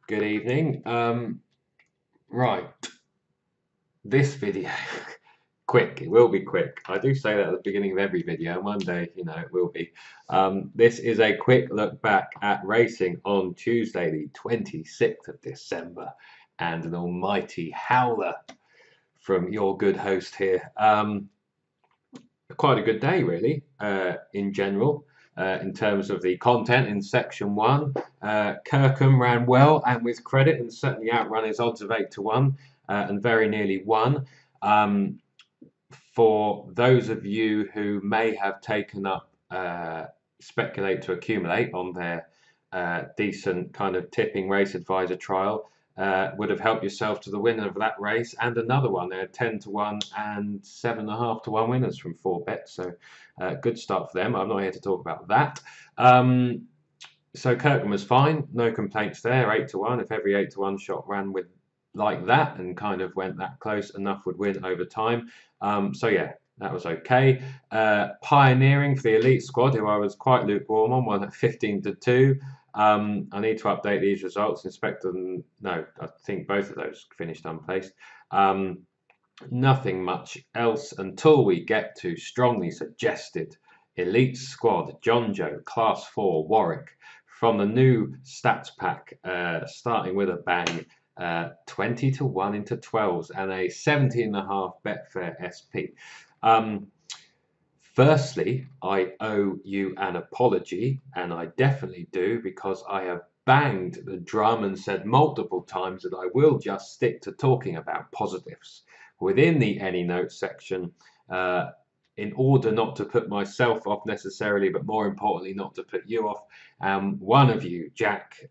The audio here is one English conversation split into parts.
Good evening. Right, this video, quick. It will be quick. I do say that at the beginning of every video, and one day, it will be. This is a quick look back at racing on Tuesday, the 26th of December, and an almighty howler from your good host here. Quite a good day, really, in general. In terms of the content in section one, Kirkham ran well and with credit, and certainly outrun his odds of 8 to 1, and very nearly won. For those of you who may have taken up Speculate to Accumulate on their decent kind of tipping race advisor trial, would have helped yourself to the winner of that race and another one. They had 10 to 1 and 7.5 to 1 winners from 4 bets. So good start for them. I'm not here to talk about that. So Kirkham was fine, no complaints there. 8 to 1. If every 8 to 1 shot ran with like that and kind of went that close, enough would win over time. So yeah, that was okay. Pioneering for the elite squad, who I was quite lukewarm on, won at 15 to 2. I need to update these results. Inspect them. No, I think both of those finished unplaced. Nothing much else until we get to strongly suggested elite squad. John Joe, Class 4, Warwick. From the new stats pack, starting with a bang, 20 to 1 into 12s and a 17.5 Betfair SP. Firstly, I owe you an apology, and I definitely do, because I have banged the drum and said multiple times that I will just stick to talking about positives within the any notes section, in order not to put myself off necessarily, but more importantly, not to put you off. One of you, Jack,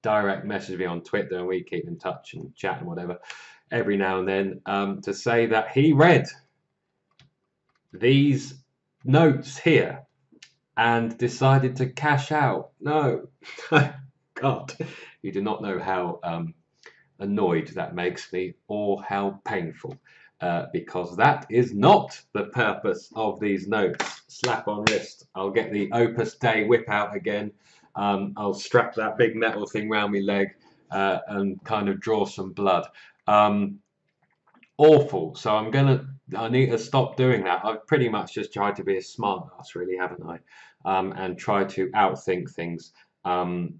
direct message me on Twitter, and we keep in touch and chat and whatever every now and then, to say that he read these notes here and decided to cash out. No, God, you do not know how annoyed that makes me, or how painful, because that is not the purpose of these notes. Slap on wrist. I'll get the Opus Dei whip out again. I'll strap that big metal thing round my leg, and kind of draw some blood. Awful. So I need to stop doing that. I've pretty much just tried to be a smart ass, really, haven't I? And try to outthink things. And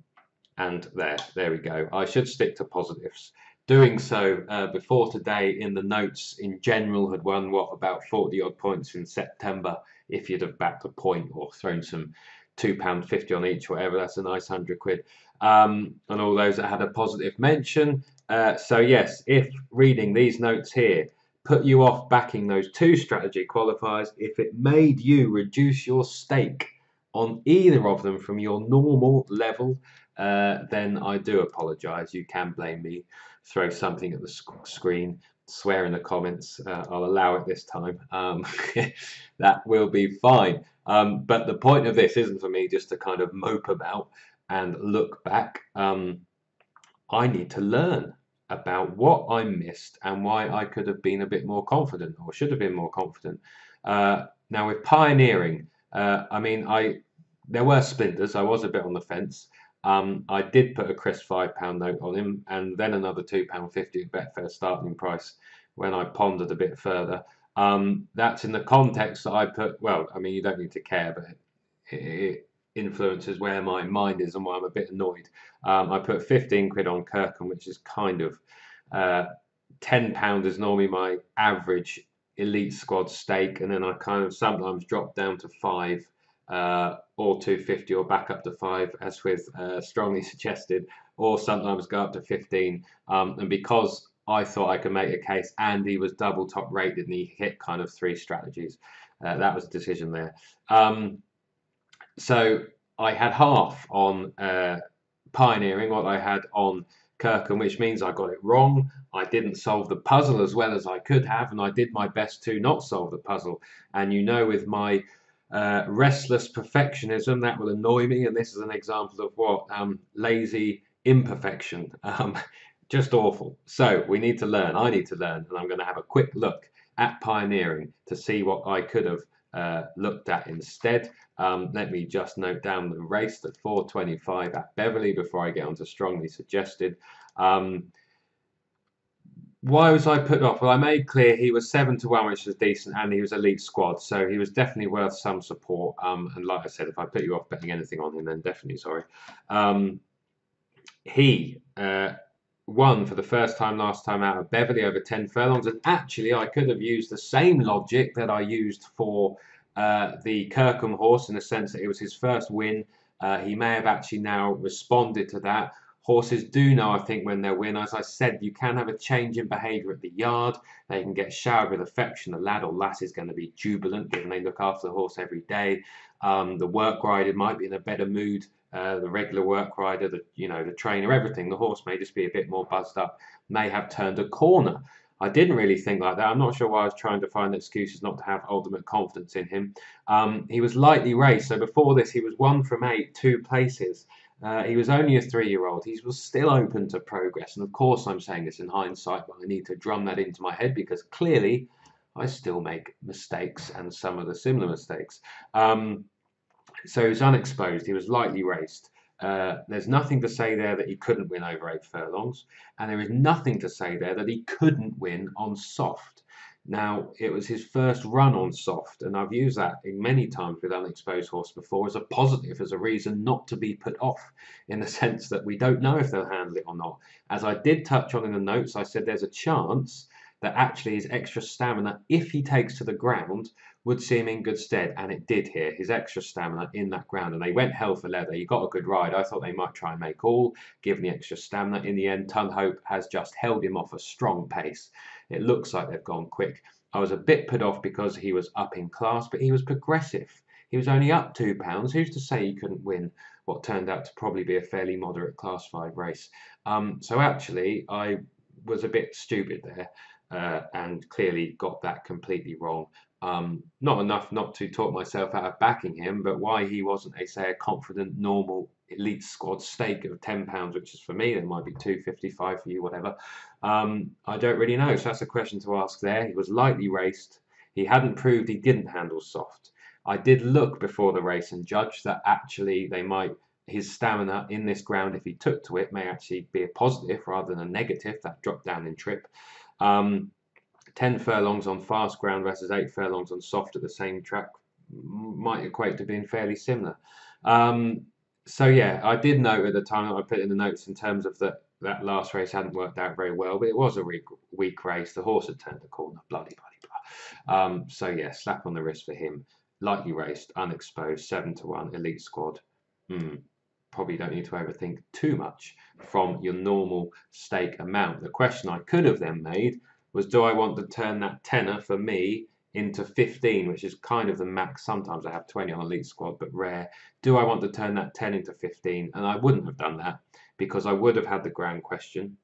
there we go. I should stick to positives. Doing so before today in the notes in general had won about 40 odd points in September. If you'd have backed a point or thrown some £2.50 on each, whatever, that's a nice 100 quid. And all those that had a positive mention. So yes, if reading these notes here put you off backing those two strategy qualifiers, if it made you reduce your stake on either of them from your normal level, then I do apologise. You can blame me. Throw something at the screen. Swear in the comments. I'll allow it this time. That will be fine. But the point of this isn't for me just to kind of mope about and look back. I need to learn about what I missed and why I could have been a bit more confident, or should have been more confident. Now with pioneering, there were splinters. I was a bit on the fence. I did put a crisp £5 note on him, and then another £2.50 at Betfair starting price when I pondered a bit further. That's in the context that I put. Well, I mean, you don't need to care, but it influences where my mind is and why I'm a bit annoyed. I put 15 quid on Kirkham, which is kind of £10 is normally my average elite squad stake, and then I kind of sometimes drop down to 5. Or 250, or back up to 5, as with strongly suggested, or sometimes go up to 15. And because I thought I could make a case, and he was double top rated and he hit kind of 3 strategies, that was a decision there. So I had half on pioneering what I had on Kirkham, which means I got it wrong. I didn't solve the puzzle as well as I could have, and I did my best to not solve the puzzle. And with my restless perfectionism, that will annoy me, and this is an example of what lazy imperfection. Just awful. So we need to learn. I need to learn, and I'm going to have a quick look at pioneering to see what I could have looked at instead. Let me just note down the race, the 4:25 at Beverley, before I get on to strongly suggested. Why was I put off? Well, I made clear he was 7-1, which was decent, and he was elite squad, so he was definitely worth some support. And like I said, if I put you off betting anything on him, then definitely sorry. He won for the first time last time out of Beverley over 10 furlongs, and actually I could have used the same logic that I used for the Kirkham horse, in the sense that it was his first win. He may have actually now responded to that. Horses do know, I think, when they win. As I said, you can have a change in behaviour at the yard. They can get showered with affection. The lad or lass is going to be jubilant, given they look after the horse every day. The work rider might be in a better mood. The regular work rider, the trainer, everything. The horse may just be a bit more buzzed up, may have turned a corner. I didn't really think like that. I'm not sure why I was trying to find excuses not to have ultimate confidence in him. He was lightly raced. So before this, he was 1 from 8, 2 places. He was only a 3-year-old. He was still open to progress. And of course, I'm saying this in hindsight, but I need to drum that into my head because clearly I still make mistakes, and some of the similar mistakes. So he was unexposed. He was lightly raced. There's nothing to say there that he couldn't win over 8 furlongs. And there is nothing to say there that he couldn't win on soft. Now, it was his first run on soft, and I've used that in many times with unexposed horse before as a positive, as a reason not to be put off, in the sense that we don't know if they'll handle it or not. As I did touch on in the notes, I said there's a chance that actually his extra stamina, if he takes to the ground, would see him in good stead, and it did here. His extra stamina in that ground, and they went hell for leather. He got a good ride. I thought they might try and make all, given the extra stamina. In the end, Ton Hope has just held him off a strong pace. It looks like they've gone quick. I was a bit put off because he was up in class, but he was progressive. He was only up £2. Who's to say he couldn't win what turned out to probably be a fairly moderate Class 5 race? So actually, I was a bit stupid there. And clearly got that completely wrong. Not enough not to talk myself out of backing him, but why he wasn't a confident, normal elite squad stake of £10, which is for me, there might be £2.55 for you, whatever. I don't really know. So that's a question to ask there. He was lightly raced. He hadn't proved he didn't handle soft. I did look before the race and judge that actually his stamina in this ground, if he took to it, may actually be a positive rather than a negative, that drop down in trip. 10 furlongs on fast ground versus 8 furlongs on soft at the same track might equate to being fairly similar. So yeah, I did note at the time that I put in the notes in terms of that last race hadn't worked out very well, but it was a weak race. The horse had turned the corner, blah. So yeah, slap on the wrist for him. Lightly raced, unexposed, 7-1, elite squad. Probably don't need to overthink too much from your normal stake amount. The question I could have then made was, do I want to turn that tenner for me into 15, which is kind of the max. Sometimes I have 20 on elite squad, but rare. Do I want to turn that 10 into 15? And I wouldn't have done that because I would have had the ground question,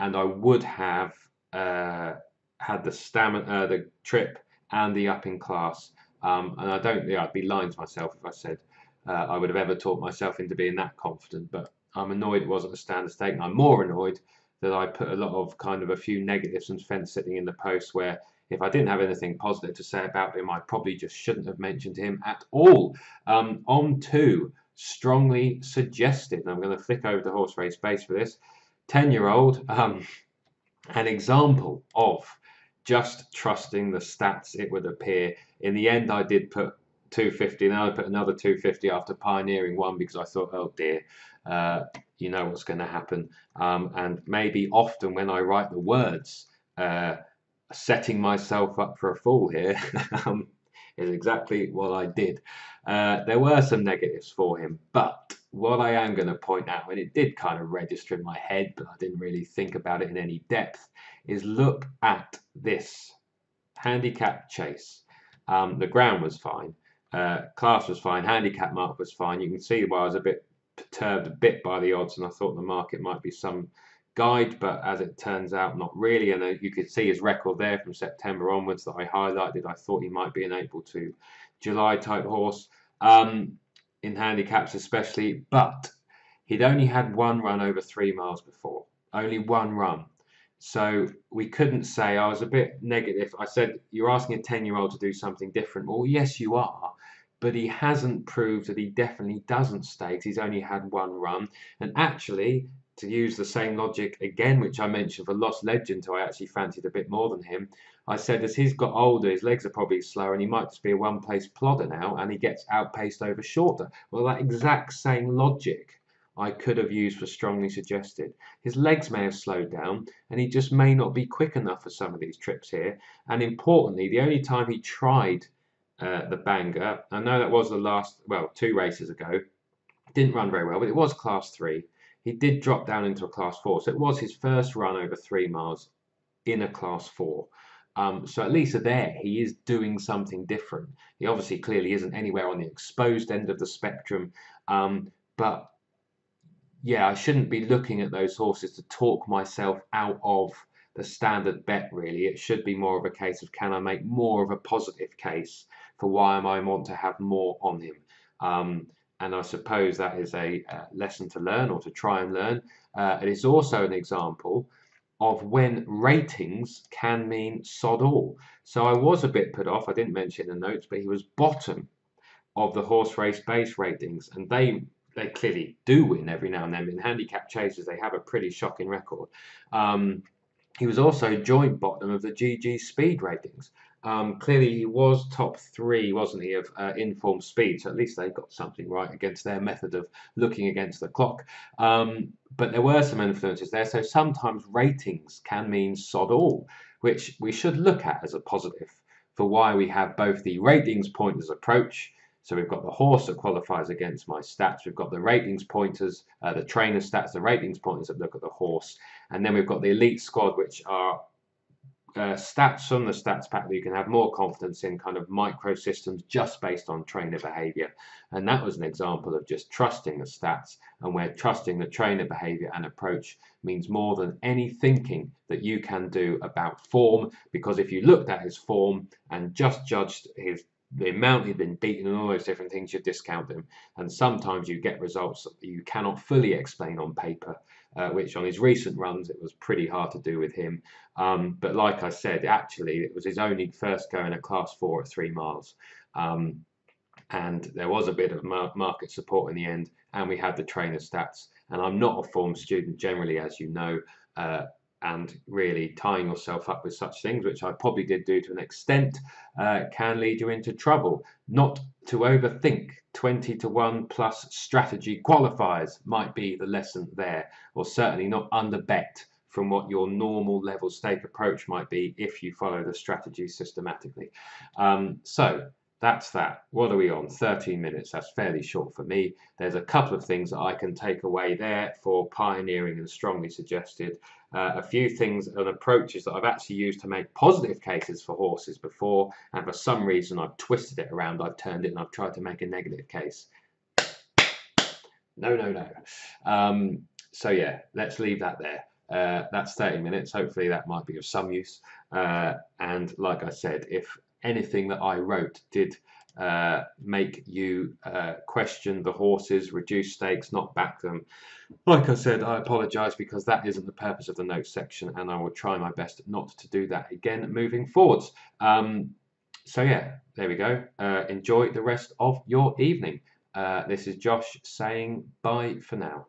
and I would have had the stamina, the trip, and the up in class. And I'd be lying to myself if I said I would have ever taught myself into being that confident, but I'm annoyed it wasn't a standard stake, and I'm more annoyed that I put a lot of a few negatives and fence sitting in the post, where if I didn't have anything positive to say about him, I probably just shouldn't have mentioned him at all. On to strongly suggested, and I'm going to flick over to Horse Race Base for this. 10-year-old, an example of just trusting the stats, it would appear. In the end, I did put 250, and I put another 250 after pioneering one because I thought, oh dear, you know what's going to happen. And maybe often when I write the words, setting myself up for a fall here is exactly what I did. There were some negatives for him, but what I am going to point out, and it did kind of register in my head, but I didn't really think about it in any depth, is look at this handicap chase. The ground was fine. Class was fine, handicap mark was fine. You can see why I was a bit perturbed by the odds, and I thought the market might be some guide, but as it turns out, not really. And you could see his record there from September onwards that I highlighted. I thought he might be an April to July type horse, in handicaps especially, but he'd only had one run over 3 miles before, only one run. So we couldn't say, I was a bit negative. I said, you're asking a 10-year-old to do something different. Well, yes, you are. But he hasn't proved that he definitely doesn't stay 'cause he's only had one run. And actually, to use the same logic again, which I mentioned for Lost Legend, who I actually fancied a bit more than him, I said as he's got older, his legs are probably slower and he might just be a one-place plodder now and he gets outpaced over shorter. Well, that exact same logic I could have used for strongly suggested. His legs may have slowed down and he just may not be quick enough for some of these trips here. And importantly, the only time he tried the banger, I know that was the last, well, 2 races ago, didn't run very well, but it was class 3. He did drop down into a class 4, so it was his first run over 3 miles in a class 4. So at least there he is doing something different. He obviously clearly isn't anywhere on the exposed end of the spectrum, but yeah, I shouldn't be looking at those horses to talk myself out of the standard bet, really. It should be more of a case of, can I make more of a positive case for why I want to have more on him? And I suppose that is a lesson to learn or to try and learn. It is also an example of when ratings can mean sod all. So I was a bit put off. I didn't mention in the notes, but he was bottom of the horse race base ratings, and they clearly do win every now and then. In handicap chases, they have a pretty shocking record. He was also joint bottom of the GG speed ratings. Clearly, he was top 3, wasn't he, of informed speed, so at least they got something right against their method of looking against the clock. But there were some influences there, so sometimes ratings can mean sod all, which we should look at as a positive for why we have both the ratings pointers approach. So we've got the horse that qualifies against my stats. We've got the ratings pointers, the trainer stats, the ratings pointers that look at the horse. And then we've got the elite squad, which are stats from the stats pack that you can have more confidence in, kind of micro systems just based on trainer behavior. And that was an example of just trusting the stats, and where trusting the trainer behavior and approach means more than any thinking that you can do about form. Because if you looked at his form and just judged the amount he'd been beaten and all those different things, you discount them. And sometimes you get results that you cannot fully explain on paper, which on his recent runs, it was pretty hard to do with him. But like I said, actually, it was his only first go in a class 4 at 3 miles. And there was a bit of market support in the end, and we had the trainer stats. And I'm not a form student generally, as you know, and really tying yourself up with such things, which I probably did do to an extent, can lead you into trouble. Not to overthink 20 to 1 plus strategy qualifiers might be the lesson there, or certainly not underbet from what your normal level stake approach might be if you follow the strategy systematically. So that's that. What are we on? 13 minutes. That's fairly short for me. There's a couple of things that I can take away there for pioneering and strongly suggested. A few things and approaches that I've actually used to make positive cases for horses before, and for some reason I've twisted it around, I've turned it, and I've tried to make a negative case. No. So yeah, let's leave that there. That's 30 minutes. Hopefully that might be of some use. And like I said, if anything that I wrote did make you question the horses, reduce stakes, not back them, like I said, I apologise, because that isn't the purpose of the notes section, and I will try my best not to do that again moving forwards. So yeah, there we go. Enjoy the rest of your evening. This is Josh saying bye for now.